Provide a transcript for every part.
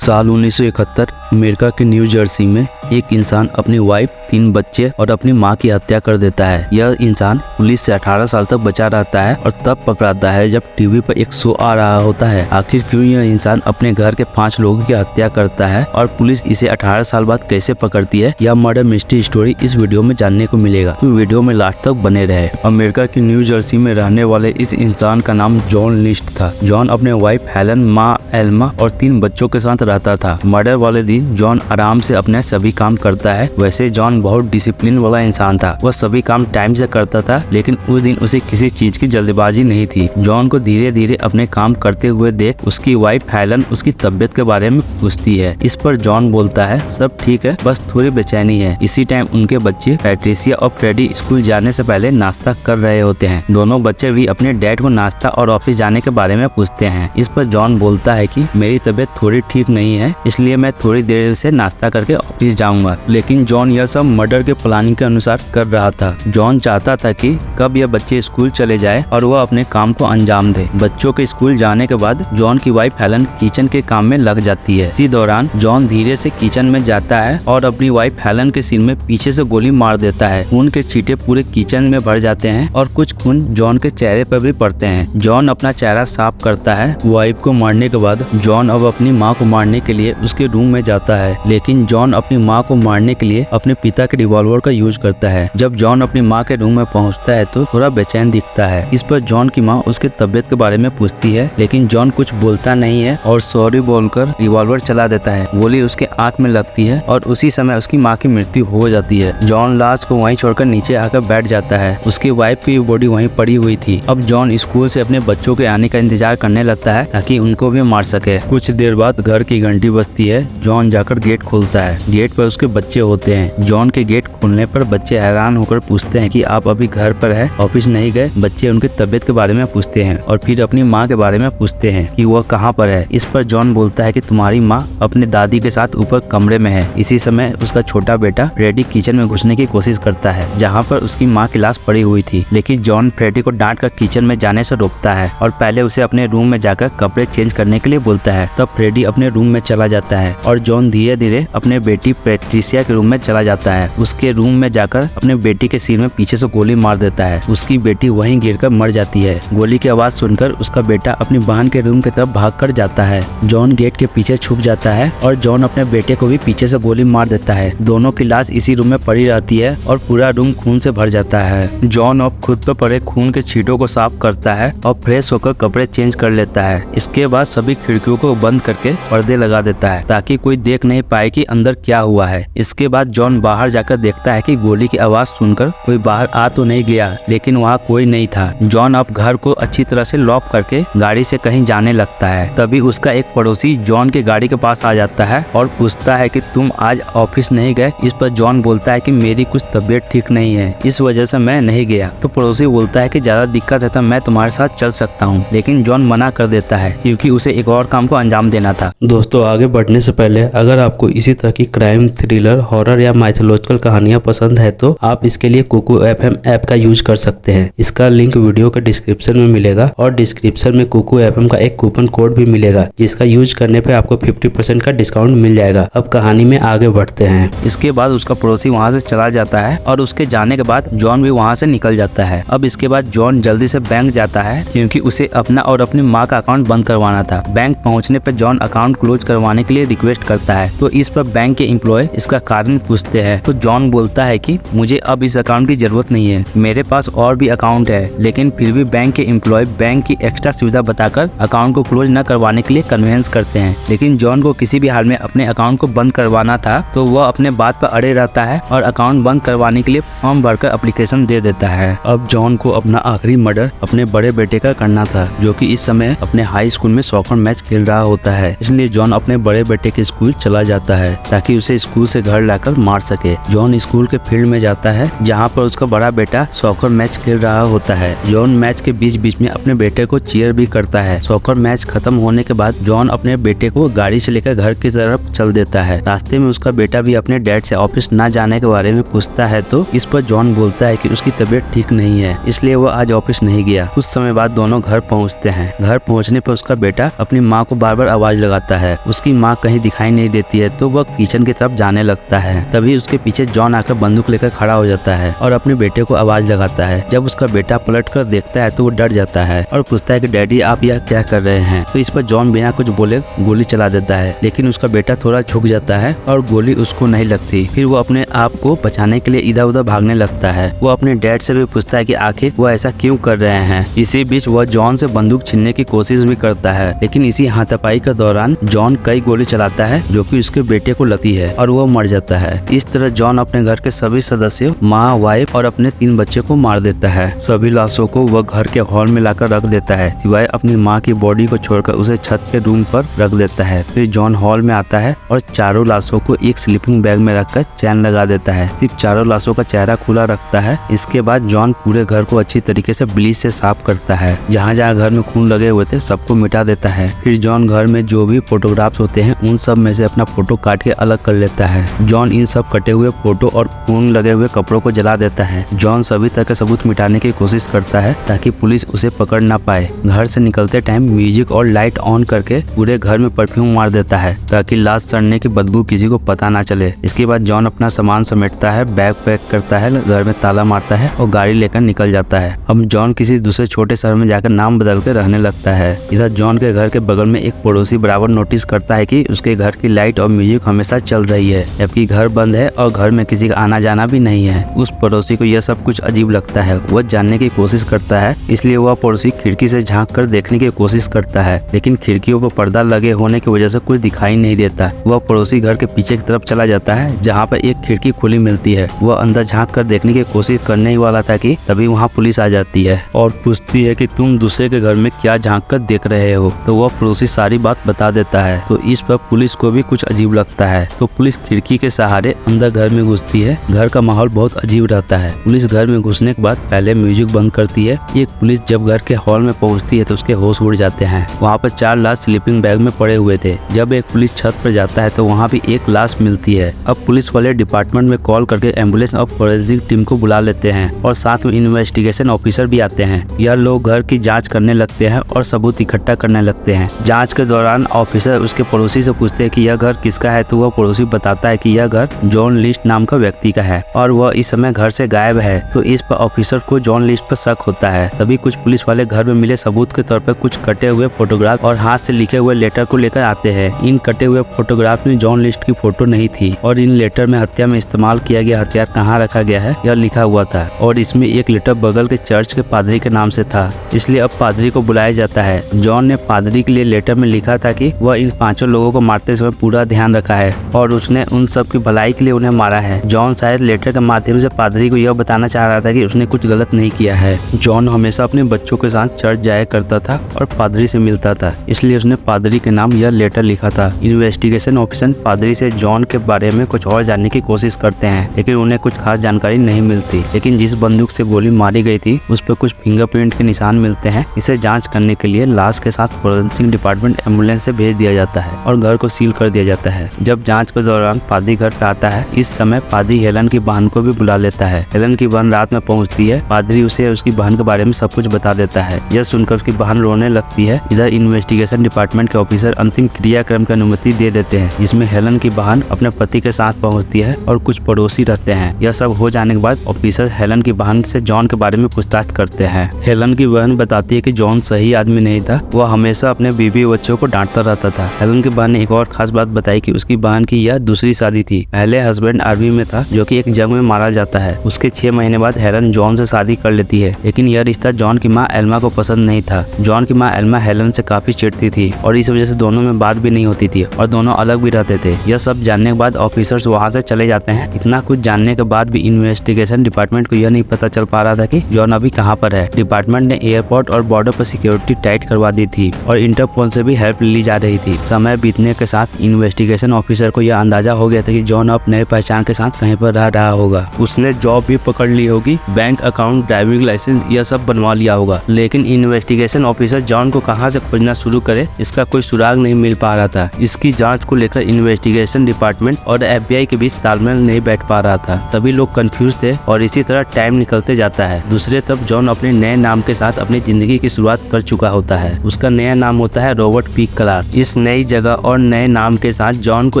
साल 1971 अमेरिका के new Jersey में एक इंसान अपनी वाइफ, 3 बच्चे और अपनी मां की हत्या कर देता है। यह इंसान पुलिस से 18 साल तक बचा रहता है और तब पकड़ाता है जब टीवी पर एक शो आ रहा होता है। आखिर क्यों यह इंसान अपने घर के 5 लोगों की हत्या करता है और पुलिस इसे 18 साल बाद कैसे पकड़ती है, यह मर्डर मिस्ट्री स्टोरी इस वीडियो में जानने को मिलेगा, तो वीडियो में लास्ट तक बने रहे। अमेरिका की न्यू जर्सी में रहने वाले इस इंसान का नाम जॉन लिस्ट था। जॉन अपने वाइफ हेलन, माँ एल्मा और 3 बच्चों के साथ रहता था। मर्डर वाले दिन जॉन आराम से अपने सभी काम करता है। वैसे जॉन बहुत डिसिप्लिन वाला इंसान था, वह सभी काम टाइम से करता था, लेकिन उस दिन उसे किसी चीज की जल्दबाजी नहीं थी। जॉन को धीरे धीरे अपने काम करते हुए देख उसकी वाइफ हेलन उसकी तबीयत के बारे में पूछती है। इस पर जॉन बोलता है सब ठीक है, बस थोड़ी बेचैनी है। इसी टाइम उनके बच्चे पैट्रिसिया और फ्रेडी स्कूल जाने से पहले नाश्ता कर रहे होते हैं। दोनों बच्चे भी अपने डैड को नाश्ता और ऑफिस जाने के बारे में पूछते हैं। इस पर जॉन बोलता है कि मेरी तबीयत थोड़ी ठीक नहीं है, इसलिए मैं थोड़ी देर से नाश्ता करके ऑफिस जाऊंगा। लेकिन जॉन यह सब मर्डर के प्लानिंग के अनुसार कर रहा था। जॉन चाहता था कि कब यह बच्चे स्कूल चले जाए और वह अपने काम को अंजाम दे। बच्चों के स्कूल जाने के बाद जॉन की वाइफ हेलन किचन के काम में लग जाती है। इसी दौरान जॉन धीरे से किचन में जाता है और अपनी वाइफ हेलन के सिर में पीछे से गोली मार देता है। खून के छींटे पूरे किचन में भर जाते हैं और कुछ खून जॉन के चेहरे पर भी पड़ते हैं। जॉन अपना चेहरा साफ करता है। वाइफ को मारने के बाद जॉन अब अपनी माँ को मारने के लिए उसके रूम में जाता है, लेकिन जॉन अपनी माँ को मारने के लिए अपने पिता के रिवॉल्वर का यूज करता है। जब जॉन अपनी माँ के रूम में पहुँचता है तो थोड़ा बेचैन दिखता है। इस पर जॉन की माँ उसके तबियत के बारे में पूछती है, लेकिन जॉन कुछ बोलता नहीं है और सॉरी बोलकर रिवॉल्वर चला देता है। गोली उसके आंख में लगती है और उसी समय उसकी माँ की मृत्यु हो जाती है। जॉन लाश को वहीं छोड़कर नीचे आकर बैठ जाता है। उसकी वाइफ की बॉडी वहीं पड़ी हुई थी। अब जॉन स्कूल से अपने बच्चों के आने का इंतजार करने लगता है ताकि उनको भी मार सके। कुछ देर बाद घर की घंटी बजती है। जॉन जाकर गेट खोलता है। गेट पर उसके बच्चे होते हैं। जॉन के गेट खोलने पर बच्चे हैरान होकर पूछते हैं कि आप अभी घर पर है, ऑफिस नहीं गए। बच्चे उनकी तबीयत के बारे में पूछते हैं और फिर अपनी माँ के बारे में पूछते हैं कि वह कहाँ पर है। इस पर जॉन बोलता है कि तुम्हारी माँ अपने दादी के साथ ऊपर कमरे में है। इसी समय उसका छोटा बेटा फ्रेडी किचन में घुसने की कोशिश करता है, जहाँ पर उसकी माँ की लाश पड़ी हुई थी, लेकिन जॉन फ्रेडी को डांट कर किचन में जाने से रोकता है और पहले उसे अपने रूम में जाकर कपड़े चेंज करने के लिए बोलता है। तब फ्रेडी अपने रूम में चला जाता है और जॉन धीरे धीरे अपने बेटी पैट्रिसिया के रूम में चला जाता है। उसके रूम में जाकर अपने बेटी के सिर में पीछे से गोली मार देता है। उसकी बेटी वहीं गिरकर मर जाती है। गोली की आवाज सुनकर उसका बेटा अपनी बहन के रूम की तरफ भागकर जाता है। जॉन गेट के पीछे छुप जाता है और जॉन अपने बेटे को भी पीछे से गोली मार देता है। दोनों की लाश इसी रूम में पड़ी रहती है और पूरा रूम खून से भर जाता है। जॉन अब खुद पर पड़े खून के छींटों को साफ करता है और फ्रेश होकर कपड़े चेंज कर लेता है। इसके बाद सभी खिड़कियों को बंद करके पर्दे लगा देता है ताकि कोई देख नहीं पाए कि अंदर क्या हुआ है। इसके बाद जॉन बाहर जाकर देखता है कि गोली की आवाज सुनकर कोई बाहर आ तो नहीं गया, लेकिन वहाँ कोई नहीं था। जॉन अब घर को अच्छी तरह से लॉक करके गाड़ी से कहीं जाने लगता है। तभी उसका एक पड़ोसी जॉन के गाड़ी के पास आ जाता है और पूछता है कि तुम आज ऑफिस नहीं गए। इस पर जॉन बोलता है कि मेरी कुछ तबीयत ठीक नहीं है, इस वजह से मैं नहीं गया। तो पड़ोसी बोलता है कि ज्यादा दिक्कत है तो मैं तुम्हारे साथ चल सकता हूँ, लेकिन जॉन मना कर देता है क्योंकि उसे एक और काम को अंजाम देना था। दोस्तों, आगे बढ़ने से पहले अगर आपको इसी तरह की क्राइम, थ्रिलर, हॉरर या माइथोलॉजिकल कहानियां पसंद है तो आप इसके लिए कुकू FM ऐप का यूज कर सकते हैं। इसका लिंक वीडियो के डिस्क्रिप्शन में मिलेगा और डिस्क्रिप्शन में कुकू FM का एक कूपन कोड भी मिलेगा, जिसका यूज करने पे आपको 50% का डिस्काउंट मिल जाएगा। अब कहानी में आगे बढ़ते हैं। इसके बाद उसका पड़ोसी वहाँ से चला जाता है और उसके जाने के बाद जॉन भी वहाँ से निकल जाता है। अब इसके बाद जॉन जल्दी से बैंक जाता है क्योंकि उसे अपना और अपनी माँ का अकाउंट बंद करवाना था। बैंक पहुँचने पर जॉन अकाउंट क्लोज करवाने के लिए रिक्वेस्ट करता है, तो इस पर बैंक के एम्प्लॉय इसका कारण पूछते हैं। तो जॉन बोलता है कि मुझे अब इस अकाउंट की जरूरत नहीं है, मेरे पास और भी अकाउंट है, लेकिन फिर भी बैंक के एम्प्लॉय बैंक की एक्स्ट्रा सुविधा बताकर अकाउंट को क्लोज न करवाने के लिए कन्वेंस करते हैं। लेकिन जॉन को किसी भी हाल में अपने अकाउंट को बंद करवाना था, तो वह अपने बात पर अड़े रहता है और अकाउंट बंद करवाने के लिए फॉर्म भरकर एप्लीकेशन दे देता है। अब जॉन को अपना आखिरी मर्डर अपने बड़े बेटे का करना था, जो कि इस समय अपने हाई स्कूल में सॉकर मैच खेल रहा होता है। इसलिए जॉन अपने बड़े बेटे के स्कूल चला जाता है ताकि उसे स्कूल से घर लाकर मार सके। जॉन स्कूल के फील्ड में जाता है जहाँ पर उसका बड़ा बेटा सॉकर मैच खेल रहा होता है। जॉन मैच के बीच बीच में अपने बेटे को चीयर भी करता है। सॉकर मैच खत्म होने के बाद जॉन अपने बेटे को गाड़ी से लेकर घर की तरफ चल देता है। रास्ते में उसका बेटा भी अपने डैड से ऑफिस न जाने के बारे में पूछता है, तो इस पर जॉन बोलता है कि उसकी तबीयत ठीक नहीं है, इसलिए वो आज ऑफिस नहीं गया। कुछ समय बाद दोनों घर पहुँचते हैं। घर पहुँचने पर उसका बेटा अपनी माँ को बार बार आवाज लगाता है। है। उसकी माँ कहीं दिखाई नहीं देती है तो वह किचन की तरफ जाने लगता है। तभी उसके पीछे जॉन आकर बंदूक लेकर खड़ा हो जाता है और अपने बेटे को आवाज लगाता है। जब उसका बेटा पलट कर देखता है तो वो डर जाता है और पूछता है कि डैडी आप यह क्या कर रहे हैं। तो इस पर जॉन बिना कुछ बोले गोली चला देता है, लेकिन उसका बेटा थोड़ा झुक जाता है और गोली उसको नहीं लगती। फिर वो अपने आप को बचाने के लिए इधर उधर भागने लगता है। वो अपने डैड से भी पूछता है कि आखिर वो ऐसा क्यों कर रहे हैं। इसी बीच वह जॉन से बंदूक छीनने की कोशिश भी करता है, लेकिन इसी हाथापाई के दौरान जॉन कई गोली चलाता है जो कि उसके बेटे को लगती है और वो मर जाता है। इस तरह जॉन अपने घर के सभी सदस्यों, माँ, वाइफ और अपने 3 बच्चे को मार देता है। सभी लाशों को वह घर के हॉल में लाकर रख देता है, सिवाय अपनी माँ की बॉडी को छोड़कर उसे छत के रूम पर रख देता है। फिर जॉन हॉल में आता है और चारों लाशों को एक स्लीपिंग बैग में रखकर चैन लगा देता है। सिर्फ चारों लाशों का चेहरा खुला रखता है। इसके बाद जॉन पूरे घर को अच्छी तरीके से ब्लीच से साफ करता है। जहाँ जहाँ घर में खून लगे हुए थे सबको मिटा देता है। फिर जॉन घर में जो भी फोटोग्राफ्स होते हैं उन सब में से अपना फोटो काट के अलग कर लेता है। जॉन इन सब कटे हुए फोटो और खून लगे हुए कपड़ों को जला देता है। जॉन सभी तरह के सबूत मिटाने की कोशिश करता है ताकि पुलिस उसे पकड़ ना पाए। घर से निकलते टाइम म्यूजिक और लाइट ऑन करके पूरे घर में परफ्यूम मार देता है ताकि लाश सड़ने की बदबू किसी को पता ना चले। इसके बाद जॉन अपना सामान समेटता है, बैग पैक करता है, घर में ताला मारता है और गाड़ी लेकर निकल जाता है। अब जॉन किसी दूसरे छोटे शहर में जाकर नाम बदल कर रहने लगता है। इधर जॉन के घर के बगल में एक पड़ोसी बराबर नोटिस करता है कि उसके घर की लाइट और म्यूजिक हमेशा चल रही है, जबकि घर बंद है और घर में किसी का आना जाना भी नहीं है। उस पड़ोसी को यह सब कुछ अजीब लगता है। वह जानने की कोशिश करता है, इसलिए वह पड़ोसी खिड़की से झांक कर देखने की कोशिश करता है, लेकिन खिड़कियों पर पर्दा लगे होने की वजह से कुछ दिखाई नहीं देता। वह पड़ोसी घर के पीछे की तरफ चला जाता है जहाँ पर एक खिड़की खुली मिलती है। वह अंदर झांक कर देखने की कोशिश करने ही वाला था कि तभी वहाँ पुलिस आ जाती है और पूछती है कि तुम दूसरे के घर में क्या झांक कर देख रहे हो। तो वह पड़ोसी सारी बात बता देता है। तो इस पर पुलिस को भी कुछ अजीब लगता है। तो पुलिस खिड़की के सहारे अंदर घर में घुसती है। घर का माहौल बहुत अजीब रहता है। पुलिस घर में घुसने के बाद पहले म्यूजिक बंद करती है। एक पुलिस जब घर के हॉल में पहुंचती है तो उसके होश उड़ जाते हैं। वहाँ पर 4 लाश स्लीपिंग बैग में पड़े हुए थे। जब एक पुलिस छत पर जाता है तो वहाँ भी एक लाश मिलती है। अब पुलिस वाले डिपार्टमेंट में कॉल करके एम्बुलेंस और फोरेंसिक टीम को बुला लेते हैं और साथ में इन्वेस्टिगेशन ऑफिसर भी आते हैं। यह लोग घर की जांच करने लगते हैं और सबूत इकट्ठा करने लगते हैं। जांच के दौरान ऑफिसर उसके पड़ोसी से पूछते हैं कि यह घर किसका है, तो वह पड़ोसी बताता है कि यह घर जॉन लिस्ट नाम का व्यक्ति का है और वह इस समय घर से गायब है। तो इस पर ऑफिसर को जॉन लिस्ट पर शक होता है। तभी कुछ पुलिस वाले घर में मिले सबूत के तौर पर कुछ कटे हुए फोटोग्राफ और हाथ से लिखे हुए लेटर को लेकर आते हैं। इन कटे हुए फोटोग्राफ में जॉन लिस्ट की फोटो नहीं थी और इन लेटर में हत्या में इस्तेमाल किया गया हथियार कहाँ रखा गया है यह लिखा हुआ था और इसमें एक लेटर बगल के चर्च के पादरी के नाम से था। इसलिए अब पादरी को बुलाया जाता है। जॉन ने पादरी के लिए लेटर में लिखा था कि वह इन 5 लोगों को मारते समय पूरा ध्यान रखा है और उसने उन सब की भलाई के लिए उन्हें मारा है। जॉन शायद लेटर के माध्यम से पादरी को यह बताना चाह रहा था कि उसने कुछ गलत नहीं किया है। जॉन हमेशा अपने बच्चों के साथ चर्च जाया करता था और पादरी से मिलता था, इसलिए उसने पादरी के नाम यह लेटर लिखा था। इन्वेस्टिगेशन ऑफिसर पादरी से जॉन के बारे में कुछ और जानने की कोशिश करते हैं, लेकिन उन्हें कुछ खास जानकारी नहीं मिलती। लेकिन जिस बंदूक से गोली मारी गई थी उस पर कुछ फिंगरप्रिंट के निशान मिलते हैं। इसे जांच करने के लिए लाश के साथ फोरेंसिक डिपार्टमेंट एम्बुलेंस से भेज दिया जाता है और घर को सील कर दिया जाता है। जब जांच के दौरान पादरी घर पे आता है, इस समय पादरी हेलन की बहन को भी बुला लेता है। हेलन की बहन रात में पहुंचती है। पादरी उसे उसकी बहन के बारे में सब कुछ बता देता है। यह सुनकर उसकी बहन रोने लगती है। इधर इन्वेस्टिगेशन डिपार्टमेंट के ऑफिसर अंतिम क्रियाक्रम की अनुमति दे देते हैं, जिसमें हेलन की बहन अपने पति के साथ पहुंचती है और कुछ पड़ोसी रहते हैं। यह सब हो जाने के बाद ऑफिसर हेलन की बहन से जॉन के बारे में पूछताछ करते हैं। हेलन की बहन बताती है कि जॉन सही आदमी नहीं था, वह हमेशा अपने बीवी बच्चों को डांटता रहता था। हेलन की बहन ने एक और खास बात बताई कि उसकी बहन की यह दूसरी शादी थी। पहले हस्बैंड आर्मी में था जो कि एक जंग में मारा जाता है। उसके 6 महीने बाद हेलन जॉन से शादी कर लेती है, लेकिन यह रिश्ता जॉन की माँ एल्मा को पसंद नहीं था। जॉन की माँ एल्मा हेलन से काफी चिढ़ती थी और इस वजह से दोनों में बात भी नहीं होती थी और दोनों अलग भी रहते थे। यह सब जानने के बाद ऑफिसर्स वहाँ से चले जाते हैं। इतना कुछ जानने के बाद भी इन्वेस्टिगेशन डिपार्टमेंट को यह नहीं पता चल पा रहा था कि जॉन अभी कहाँ पर है। डिपार्टमेंट ने एयरपोर्ट और बॉर्डर पर सिक्योरिटी टाइट करवा दी थी और इंटरपोल से भी हेल्प ली जा रही थी। समय बीतने के साथ इन्वेस्टिगेशन ऑफिसर को यह अंदाजा हो गया था कि जॉन अब नए पहचान के साथ कहीं पर रह रहा होगा। उसने जॉब भी पकड़ ली होगी, बैंक अकाउंट, ड्राइविंग लाइसेंस यह सब बनवा लिया होगा। लेकिन इन्वेस्टिगेशन ऑफिसर जॉन को कहां से खोजना शुरू करे इसका कोई सुराग नहीं मिल पा रहा था। इसकी जांच को लेकर इन्वेस्टिगेशन डिपार्टमेंट और FBI के बीच तालमेल नहीं बैठ पा रहा था। सभी लोग कंफ्यूज थे और इसी तरह टाइम निकलते जाता है। दूसरे तरफ जॉन अपने नए नाम के साथ अपनी जिंदगी की शुरुआत कर चुका होता है। उसका नया नाम होता है रॉबर्ट पी क्लार्क। इस नई जगह और नए नाम के साथ जॉन को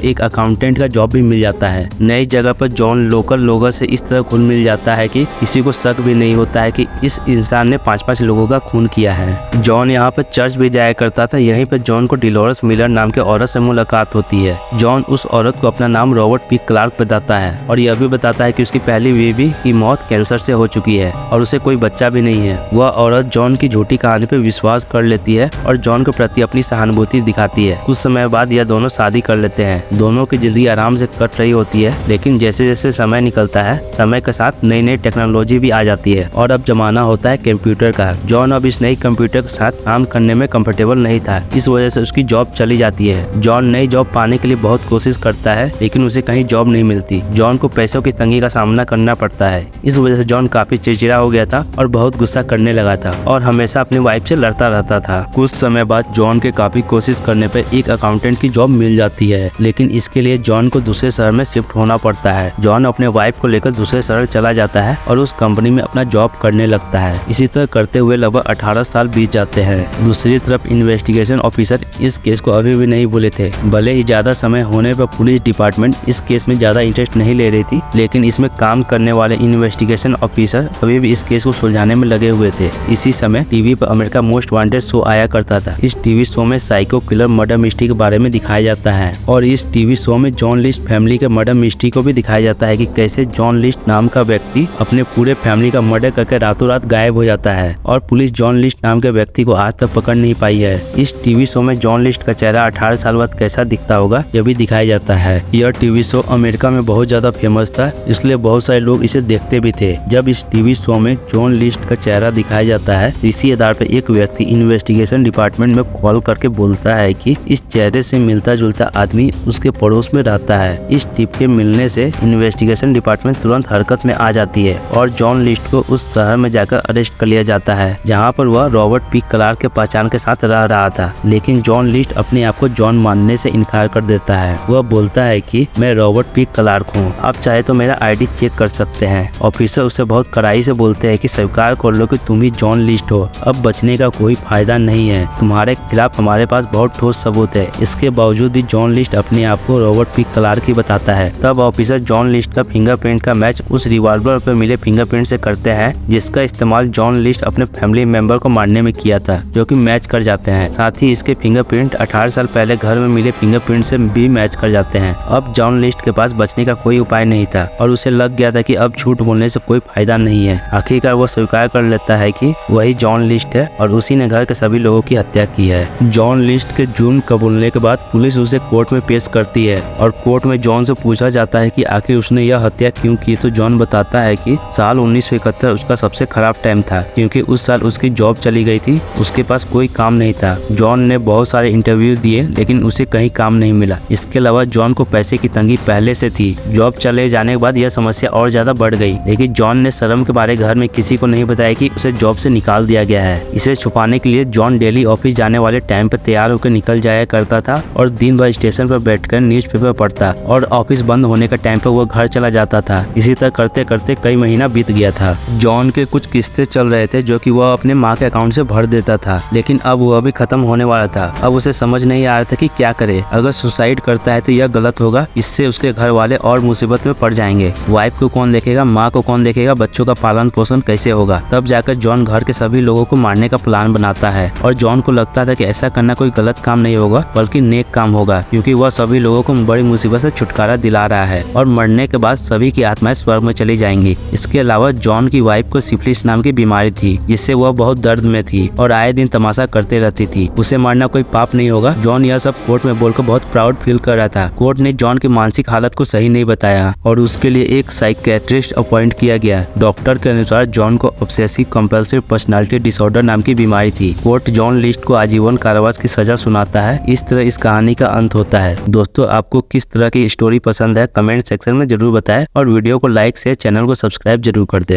एक अकाउंटेंट का जॉब भी मिल जाता है। नई जगह पर जॉन लोकल लोगों से इस तरह घुल मिल जाता है कि किसी को शक भी नहीं होता है कि इस इंसान ने 5-5 लोगों का खून किया है। जॉन यहाँ पर चर्च भी जाया करता था। यहीं पर जॉन को डिलोरस मिलर नाम के औरत से मुलाकात होती है। जॉन उस औरत को अपना नाम रॉबर्ट पी क्लार्क बताता है और यह भी बताता है कि उसकी पहली बीवी की मौत कैंसर से हो चुकी है और उसे कोई बच्चा भी नहीं है। वह औरत जॉन की झूठी कहानी पर विश्वास कर लेती है और जॉन के प्रति अपनी सहानुभूति दिखाती है। कुछ समय बाद यह दोनों शादी कर लेते हैं। दोनों की जिंदगी आराम से कट रही होती है, लेकिन जैसे जैसे समय निकलता है, समय के साथ नई नई टेक्नोलॉजी भी आ जाती है और अब जमाना होता है कंप्यूटर का। जॉन अब इस नई कंप्यूटर के साथ काम करने में कंफर्टेबल नहीं था, इस वजह से उसकी जॉब चली जाती है। जॉन नई जॉब पाने के लिए बहुत कोशिश करता है, लेकिन उसे कहीं जॉब नहीं मिलती। जॉन को पैसों की तंगी का सामना करना पड़ता है। इस वजह से जॉन काफी चिड़चिड़ा हो गया था और बहुत गुस्सा करने लगा था और हमेशा अपनी वाइफ से लड़ता रहता था। कुछ समय बाद जॉन के काफी कोशिश करने पर एक अकाउंटेंट की जॉब मिल जाती है, लेकिन इसके लिए जॉन को दूसरे शहर में शिफ्ट होना पड़ता है। जॉन अपने वाइफ को लेकर दूसरे शहर चला जाता है और उस कंपनी में अपना जॉब करने लगता है। इसी तरह करते हुए लगभग 18 साल बीत जाते हैं। दूसरी तरफ इन्वेस्टिगेशन ऑफिसर इस केस को अभी भी नहीं भूले थे। भले ही ज्यादा समय होने पर पुलिस डिपार्टमेंट इस केस में ज्यादा इंटरेस्ट नहीं ले रही थी, लेकिन इसमें काम करने वाले इन्वेस्टिगेशन ऑफिसर अभी भी इस केस को सुलझाने में लगे हुए थे। इसी समय टीवी पर अमेरिका मोस्ट वांटेड शो आया करता था। इस टीवी शो में साइको किलर मर्डर मिस्ट्री के बारे में दिखाया जाता है और इस टीवी शो में जॉन लिस्ट फैमिली के मर्डर मिस्ट्री को भी दिखाया जाता है कि कैसे जॉन लिस्ट नाम का व्यक्ति अपने पूरे फैमिली का मर्डर करके रातों रात गायब हो जाता है और पुलिस जॉन लिस्ट नाम के व्यक्ति को आज तक पकड़ नहीं पाई है। इस टीवी शो में जॉन लिस्ट का चेहरा 18 साल बाद कैसा दिखता होगा यह भी दिखाया जाता है। यह टीवी शो अमेरिका में बहुत ज्यादा फेमस था, इसलिए बहुत सारे लोग इसे देखते भी थे। जब इस टीवी शो में जॉन लिस्ट का चेहरा दिखाया जाता है, इसी आधार पर एक व्यक्ति इन्वेस्टिगेशन डिपार्टमेंट में कॉल करके बोलता है कि इस चेहरे से मिलता जुलता आदमी उसके पड़ोस में रहता है। इस टिप के मिलने से इन्वेस्टिगेशन डिपार्टमेंट तुरंत हरकत में आ जाती है और जॉन लिस्ट को उस शहर में जाकर अरेस्ट कर लिया जाता है, जहां पर वह रॉबर्ट पी क्लार्क के पहचान के साथ रह रहा था। लेकिन जॉन लिस्ट अपने आप को जॉन मानने से इनकार कर देता है। वह बोलता है कि मैं रॉबर्ट पी क्लार्क हूँ, आप चाहे तो मेरा आईडी चेक कर सकते हैं। ऑफिसर उसे बहुत कड़ाई से बोलते हैं कि स्वीकार कर लो कि तुम ही जॉन लिस्ट हो, अब बचने का कोई फायदा नहीं है, तुम्हारे खिलाफ हमारे पास बहुत ठोस सबूत है। इसके बावजूद भी जॉन लिस्ट अपने आप को रॉबर्ट पी क्लार्क ही बताता है। तब ऑफिसर जॉन लिस्ट का फिंगरप्रिंट का मैच उस रिवॉल्वर पर मिले फिंगरप्रिंट से करते हैं, जिसका इस्तेमाल जॉन लिस्ट अपने फैमिली मेंबर को मारने में किया था, जो कि मैच कर जाते हैं। साथ ही इसके फिंगरप्रिंट 18 साल पहले घर में मिले फिंगरप्रिंट से भी मैच कर जाते हैं। अब जॉन लिस्ट के पास बचने का कोई उपाय नहीं था और उसे लग गया था कि अब झूठ बोलने से कोई फायदा नहीं है। आखिरकार वो स्वीकार कर लेता है कि वही जॉन लिस्ट है और उसी ने घर के सभी लोगों की हत्या की है। जॉन लिस्ट के जुर्म कबूलने के बाद पुलिस उसे कोर्ट में पेश करती है और कोर्ट में जॉन से पूछा जाता है कि आखिर उसने यह हत्या क्यों की, तो जॉन बताता है कि साल 1971 उसका सबसे खराब टाइम था, क्योंकि उस साल उसकी जॉब चली गई थी, उसके पास कोई काम नहीं था। जॉन ने बहुत सारे इंटरव्यू दिए, लेकिन उसे कहीं काम नहीं मिला। इसके अलावा जॉन को पैसे की तंगी पहले से थी। जॉब चले जाने के बाद यह समस्या और ज्यादा बढ़ गई, लेकिन जॉन ने शर्म के बारे घर में किसी को नहीं बताया कि उसे जॉब से निकाल दिया गया है। इसे छुपाने के लिए जॉन डेली ऑफिस जाने वाले टाइम पर तैयार होकर निकल जाया करता था और दिन भर स्टेशन पर बैठकर न्यूज़पेपर पढ़ता और ऑफिस बंद होने का टाइम पर वो घर चला जाता था। इसी तरह करते करते कई महीना बीत गया था। जॉन के कुछ किस्ते चल रहे थे जो कि वह अपने माँ के अकाउंट से भर देता था, लेकिन अब वह भी खत्म होने वाला था। अब उसे समझ नहीं आ रहा था कि क्या करे। अगर सुसाइड करता है तो यह गलत होगा, इससे उसके घर वाले और मुसीबत में पड़ जाएंगे। वाइफ को कौन देखेगा, माँ को कौन देखेगा, बच्चों का पालन पोषण कैसे होगा। तब जाकर जॉन घर के सभी लोगों को मारने का प्लान बनाता है और जॉन को लगता था कि ऐसा करना कोई गलत काम नहीं होगा, बल्कि नेक काम होगा, क्योंकि वह सभी लोगों को बड़ी मुसीबत से छुटकारा दिला रहा है और मरने के बाद सभी की आत्माएं स्वर्ग में चली जाएंगी। इसके अलावा जॉन की वाइफ को सिफिलिस नाम की बीमारी थी, जिससे वह बहुत दर्द में थी और आए दिन तमाशा करते रहती थी। उसे मारना कोई पाप नहीं होगा। जॉन यह सब कोर्ट में बोलकर बहुत प्राउड फील कर रहा था। कोर्ट ने जॉन की मानसिक हालत को सही नहीं बताया और उसके लिए एक साइकियाट्रिस्ट अपॉइंट किया गया। डॉक्टर के अनुसार जॉन को ऑब्सेसिव कंपल्सिव पर्सनालिटी डिसऑर्डर नाम की बीमारी थी। कोर्ट जॉन लिस्ट को आजीवन कारावास की सजा सुनाता है। इस तरह इस कहानी का अंत होता है। दोस्तों, आपको किस तरह की स्टोरी पसंद है कमेंट सेक्शन में जरूर बताएं और वीडियो को लाइक से चैनल को सब्सक्राइब जरूर कर दें।